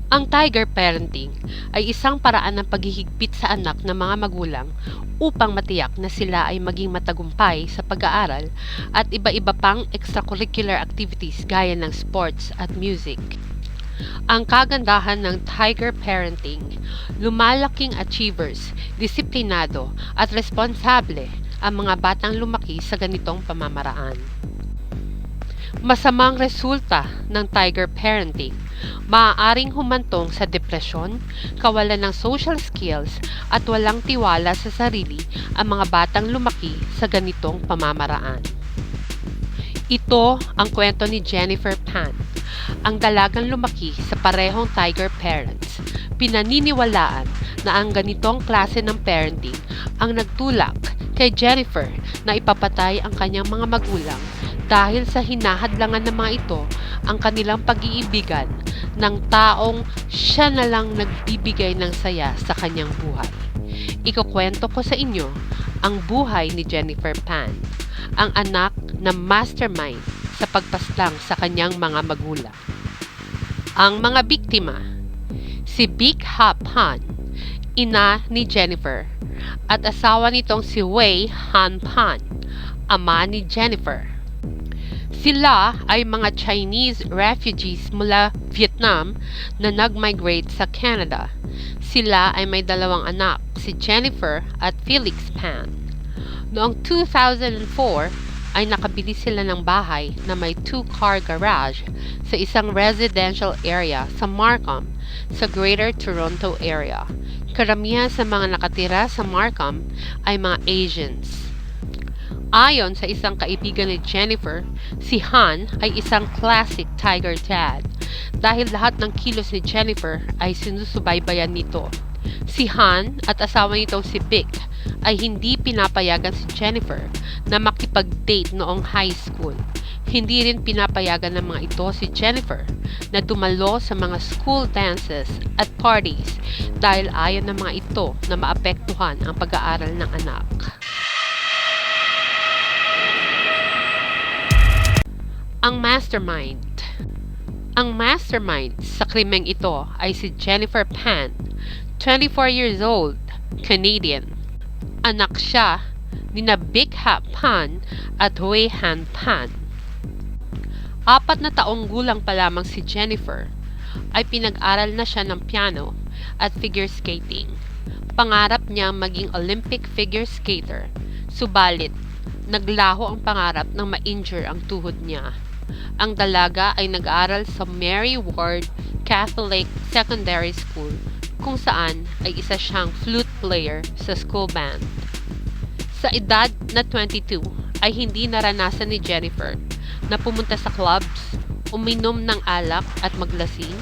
Ang tiger parenting ay isang paraan ng paghihigpit sa anak ng mga magulang upang matiyak na sila ay maging matagumpay sa pag-aaral at iba-iba pang extracurricular activities gaya ng sports at music. Ang kagandahan ng tiger parenting, lumalaking achievers, disiplinado at responsable ang mga batang lumaki sa ganitong pamamaraan. Masamang resulta ng tiger parenting, maaaring humantong sa depresyon, kawalan ng social skills at walang tiwala sa sarili ang mga batang lumaki sa ganitong pamamaraan. Ito ang kwento ni Jennifer Pan, ang dalagang lumaki sa parehong tiger parents. Pinaniniwalaan na ang ganitong klase ng parenting ang nagtulak kay Jennifer na ipapatay ang kanyang mga magulang dahil sa hinahadlangan ng mga ito ang kanilang pag-iibigan ng taong siya na lang nagbibigay ng saya sa kanyang buhay. Ikukwento ko sa inyo ang buhay ni Jennifer Pan, ang anak na mastermind sa pagpaslang sa kanyang mga magulang. Ang mga biktima, si Big Ha Pan, ina ni Jennifer, at asawa nitong si Wei Han Pan, ama ni Jennifer. Sila ay mga Chinese refugees mula Vietnam na nag-migrate sa Canada. Sila ay may dalawang anak, si Jennifer at Felix Pan. Noong 2004 ay nakabili sila ng bahay na may 2-car garage sa isang residential area sa Markham sa Greater Toronto area. Karamihan sa mga nakatira sa Markham ay mga Asians. Ayon sa isang kaibigan ni Jennifer, si Han ay isang classic tiger dad dahil lahat ng kilos ni Jennifer ay sinusubaybayan nito. Si Han at asawa nitong si Vic ay hindi pinapayagan si Jennifer na makipag-date noong high school. Hindi rin pinapayagan ng mga ito si Jennifer na dumalo sa mga school dances at parties dahil ayaw ng mga ito na maapektuhan ang pag-aaral ng anak. Ang mastermind. Ang mastermind sa krimeng ito ay si Jennifer Pan, 24 years old, Canadian. Anak siya ni na Big Ha Pan at Wei Han Pan. 4 na taong gulang pa lamang si Jennifer ay pinag-aral na siya ng piano at figure skating. Pangarap niya maging Olympic figure skater, subalit naglaho ang pangarap nang ma-injure ang tuhod niya. Ang dalaga ay nag-aaral sa Mary Ward Catholic Secondary School kung saan ay isa siyang flute player sa school band. Sa edad na 22 ay hindi naranasan ni Jennifer na pumunta sa clubs, uminom ng alak at maglasing,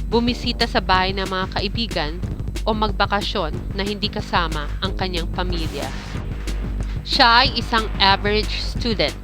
bumisita sa bahay ng mga kaibigan o magbakasyon na hindi kasama ang kanyang pamilya. Siya ay isang average student.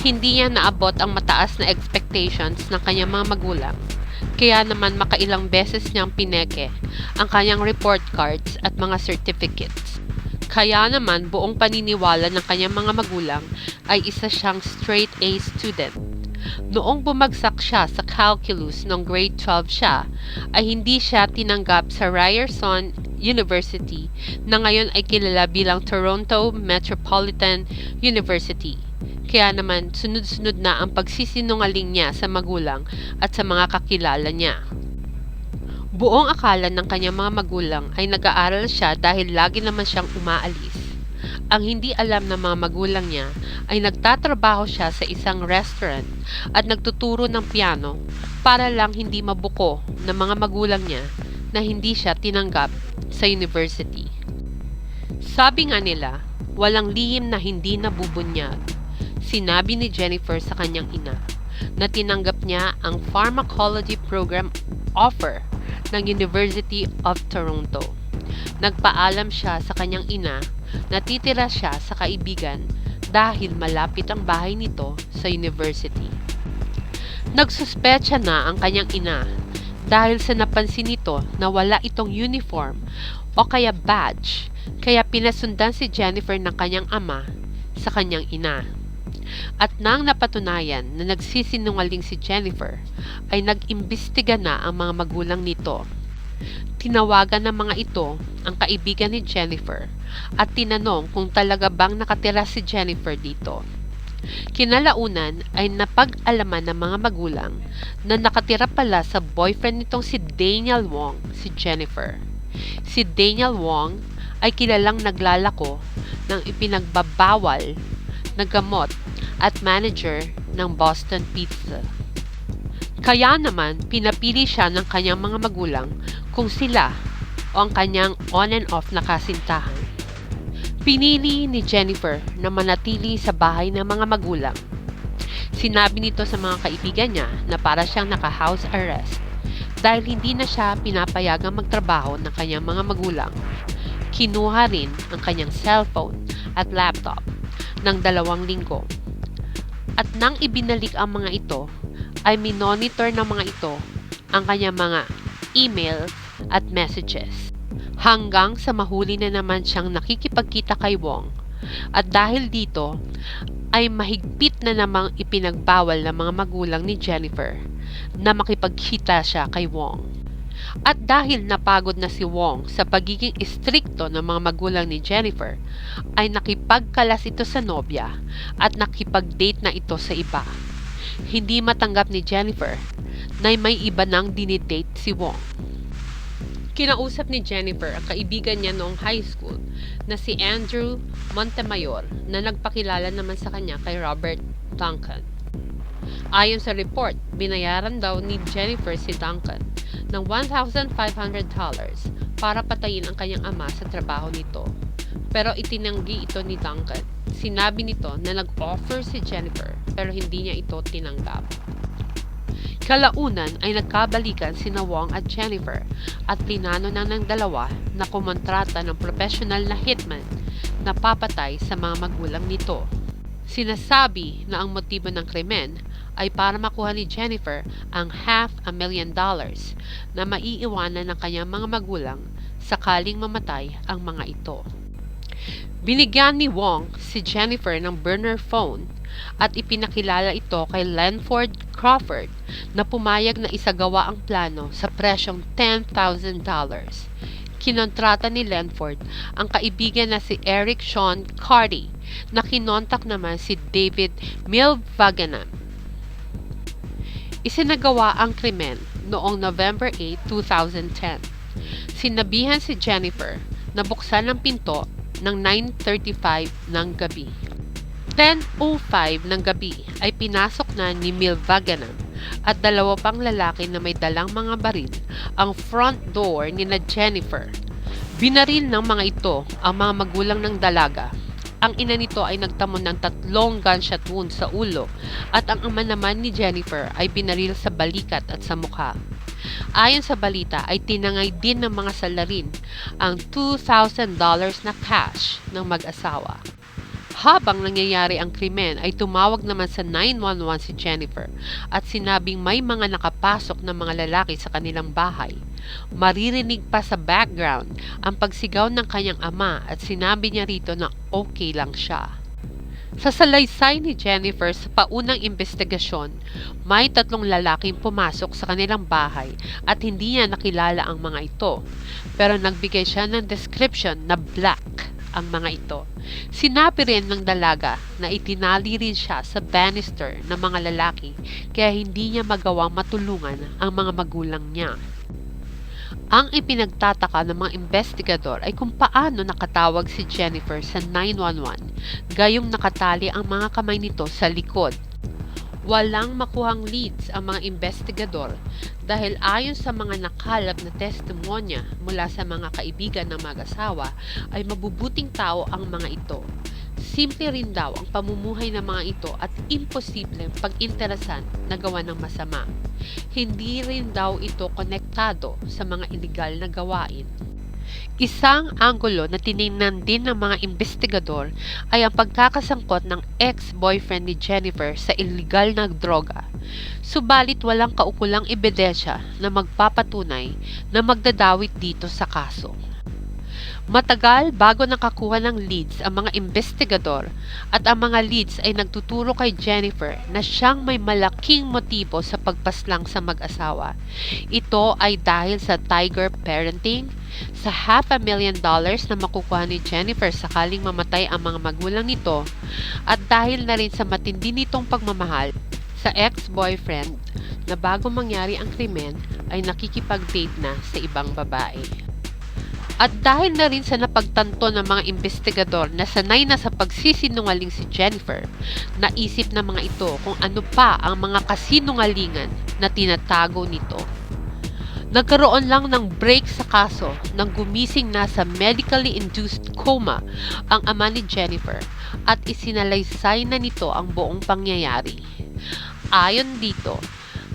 Hindi niya naabot ang mataas na expectations ng kanyang mga magulang. Kaya naman makailang beses niyang pineke ang kanyang report cards at mga certificates. Kaya naman buong paniniwala ng kanyang mga magulang ay isa siyang straight A student. Noong bumagsak siya sa calculus noong grade 12 siya, ay hindi siya tinanggap sa Ryerson University na ngayon ay kilala bilang Toronto Metropolitan University. Kaya naman sunod-sunod na ang pagsisinungaling niya sa magulang at sa mga kakilala niya. Buong akala ng kanyang mga magulang ay nag-aaral siya dahil lagi naman siyang umaalis. Ang hindi alam ng mga magulang niya ay nagtatrabaho siya sa isang restaurant at nagtuturo ng piano para lang hindi mabuko ng mga magulang niya na hindi siya tinanggap sa university. Sabi nga nila, walang lihim na hindi nabubunyag. Sinabi ni Jennifer sa kanyang ina na tinanggap niya ang pharmacology program offer ng University of Toronto. Nagpaalam siya sa kanyang ina na titira siya sa kaibigan dahil malapit ang bahay nito sa university. Nagsuspecha na ang kanyang ina dahil sa napansin nito na wala itong uniform o kaya badge, kaya pinasundan si Jennifer ng kanyang ama sa kanyang ina. At nang napatunayan na nagsisinungaling si Jennifer, ay nag-imbestiga na ang mga magulang nito. Tinawagan ng mga ito ang kaibigan ni Jennifer at tinanong kung talaga bang nakatira si Jennifer dito. Kinalaunan ay napag-alaman ng mga magulang na nakatira pala sa boyfriend nitong si Daniel Wong si Jennifer. Si Daniel Wong ay kilalang naglalako ng ipinagbabawal na gamot at manager ng Boston Pizza. Kaya naman pinapili siya ng kanyang mga magulang kung sila o ang kanyang on and off na kasintahan. Pinili ni Jennifer na manatili sa bahay ng mga magulang. Sinabi nito sa mga kaibigan niya na para siyang naka-house arrest dahil hindi na siya pinapayagang magtrabaho ng kanyang mga magulang. Kinuha rin ang kanyang cellphone at laptop ng 2 linggo. At nang ibinalik ang mga ito, ay minonitor ng mga ito ang kanyang mga email at messages. Hanggang sa mahuli na naman siyang nakikipagkita kay Wong. At dahil dito, ay mahigpit na namang ipinagbawal ng mga magulang ni Jennifer na makipagkita siya kay Wong. At dahil napagod na si Wong sa pagiging istrikto ng mga magulang ni Jennifer, ay nakipagkalas ito sa nobya at nakipag-date na ito sa iba. Hindi matanggap ni Jennifer na may iba nang dinidate si Wong. Kinausap ni Jennifer ang kaibigan niya noong high school na si Andrew Montemayor na nagpakilala naman sa kanya kay Robert Duncan. Ayon sa report, binayaran daw ni Jennifer si Duncan ng $1,500 para patayin ang kanyang ama sa trabaho nito. Pero itinanggi ito ni Duncan. Sinabi nito na nag-offer si Jennifer pero hindi niya ito tinanggap. Kalaunan ay nagkabalikan sina Wong at Jennifer at plinano ng dalawa na kumontrata ng professional na hitman na papatay sa mga magulang nito. Sinasabi na ang motibo ng krimen ay para makuha ni Jennifer ang $500,000 na maiiwanan ng kanyang mga magulang sakaling mamatay ang mga ito. Binigyan ni Wong si Jennifer ng burner phone at ipinakilala ito kay Lenford Crawford na pumayag na isagawa ang plano sa presyong $10,000. Kinontrata ni Lenford ang kaibigan na si Eric Sean Carty na kinontak naman si David Milvaganam. Isinagawa ang krimen noong November 8, 2010. Sinabihan si Jennifer na buksan ang pinto ng 9:35 ng gabi. 10:05 ng gabi ay pinasok na ni Milvaganam at 2 pang lalaki na may dalang mga baril ang front door ni na Jennifer. Binaril ng mga ito ang mga magulang ng dalaga. Ang ina nito ay nagtamo ng 3 gunshot wounds sa ulo at ang ama naman ni Jennifer ay binaril sa balikat at sa mukha. Ayon sa balita ay tinangay din ng mga salarin ang $2,000 na cash ng mag-asawa. Habang nangyayari ang krimen ay tumawag naman sa 911 si Jennifer at sinabing may mga nakapasok na mga lalaki sa kanilang bahay. Maririnig pa sa background ang pagsigaw ng kanyang ama at sinabi niya rito na okay lang siya. Sa salaysay ni Jennifer sa paunang investigasyon, may 3 lalaking pumasok sa kanilang bahay at hindi niya nakilala ang mga ito. Pero nagbigay siya ng description na black ang mga ito. Sinabi rin ng dalaga na itinali rin siya sa banister ng mga lalaki kaya hindi niya magawang matulungan ang mga magulang niya. Ang ipinagtataka ng mga investigador ay kung paano nakatawag si Jennifer sa 911 gayong nakatali ang mga kamay nito sa likod. Walang makuhang leads ang mga investigador dahil ayon sa mga nakalap na testimonya mula sa mga kaibigan ng mag-asawa ay mabubuting tao ang mga ito. Simple rin daw ang pamumuhay ng mga ito at imposibleng pag-interesan na gawa ng masama. Hindi rin daw ito konektado sa mga iligal na gawain. Isang anggulo na tiningnan din ng mga investigador ay ang pagkakasangkot ng ex-boyfriend ni Jennifer sa iligal na droga. Subalit walang kaukulang ebidensya na magpapatunay na magdadawit dito sa kaso. Matagal bago nakakuha ng leads ang mga investigador at ang mga leads ay nagtuturo kay Jennifer na siyang may malaking motibo sa pagpaslang sa mag-asawa. Ito ay dahil sa tiger parenting, sa $500,000 na makukuha ni Jennifer sakaling mamatay ang mga magulang nito, at dahil na rin sa matindi nitong pagmamahal sa ex-boyfriend na bago mangyari ang krimen ay nakikipag-date na sa ibang babae. At dahil na rin sa napagtanto ng mga investigador na sanay na sa pagsisinungaling si Jennifer, naisip ng mga ito kung ano pa ang mga kasinungalingan na tinatago nito. Nagkaroon lang ng break sa kaso nang gumising na sa medically induced coma ang ama ni Jennifer at isinalaysay na nito ang buong pangyayari. Ayon dito,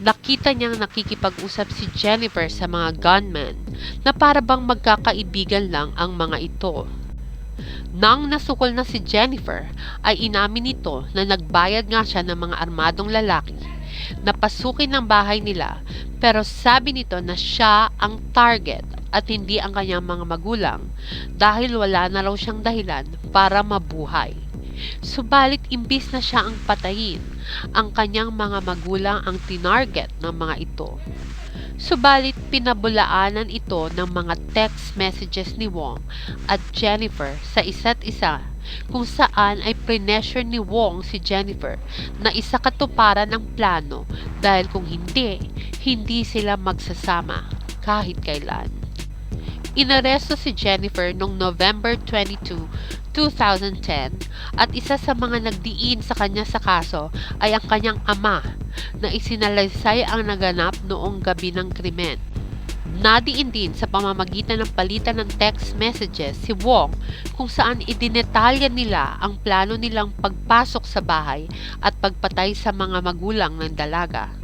nakita niyang nakikipag-usap si Jennifer sa mga gunman na para bang magkakaibigan lang ang mga ito. Nang nasukol na si Jennifer, ay inamin nito na nagbayad nga siya ng mga armadong lalaki na pasukin ng bahay nila, pero sabi nito na siya ang target at hindi ang kanyang mga magulang dahil wala na raw siyang dahilan para mabuhay. Subalit imbis na siya ang patayin, ang kanyang mga magulang ang tinarget ng mga ito. Subalit pinabulaanan ito ng mga text messages ni Wong at Jennifer sa isa't isa kung saan ay pressure ni Wong si Jennifer na isakatuparan ang plano dahil kung hindi sila magsasama kahit kailan. Inaresto si Jennifer noong November 22, 2010 at isa sa mga nagdiin sa kanya sa kaso ay ang kanyang ama na isinalaysay ang naganap noong gabi ng krimen. Nadiin din sa pamamagitan ng palitan ng text messages si Wong kung saan idinetalya nila ang plano nilang pagpasok sa bahay at pagpatay sa mga magulang ng dalaga.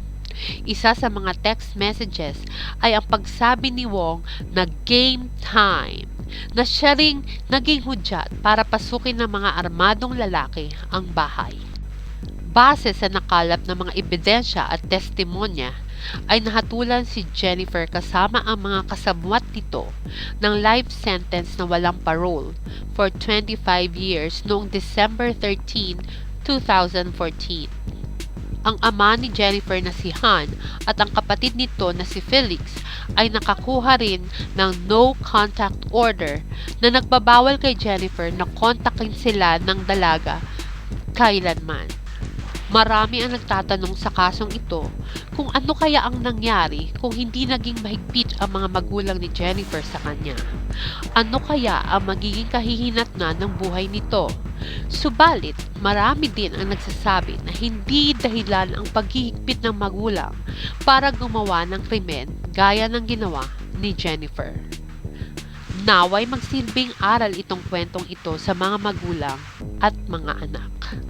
Isa sa mga text messages ay ang pagsabi ni Wong na game time, na siya ring naging hudyat para pasukin ng mga armadong lalaki ang bahay. Base sa nakalap ng mga ebidensya at testimonya, ay nahatulan si Jennifer kasama ang mga kasabwat nito ng life sentence na walang parole for 25 years noong December 13, 2014. Ang ama ni Jennifer na si Han at ang kapatid nito na si Felix ay nakakuha rin ng no contact order na nagbabawal kay Jennifer na kontakin sila ng dalaga kailanman. Marami ang nagtatanong sa kasong ito kung ano kaya ang nangyari kung hindi naging mahigpit ang mga magulang ni Jennifer sa kanya. Ano kaya ang magiging kahihinatnan ng buhay nito? Subalit, marami din ang nagsasabi na hindi dahilan ang paghihigpit ng magulang para gumawa ng krimen gaya ng ginawa ni Jennifer. Naway magsilbing aral itong kwentong ito sa mga magulang at mga anak.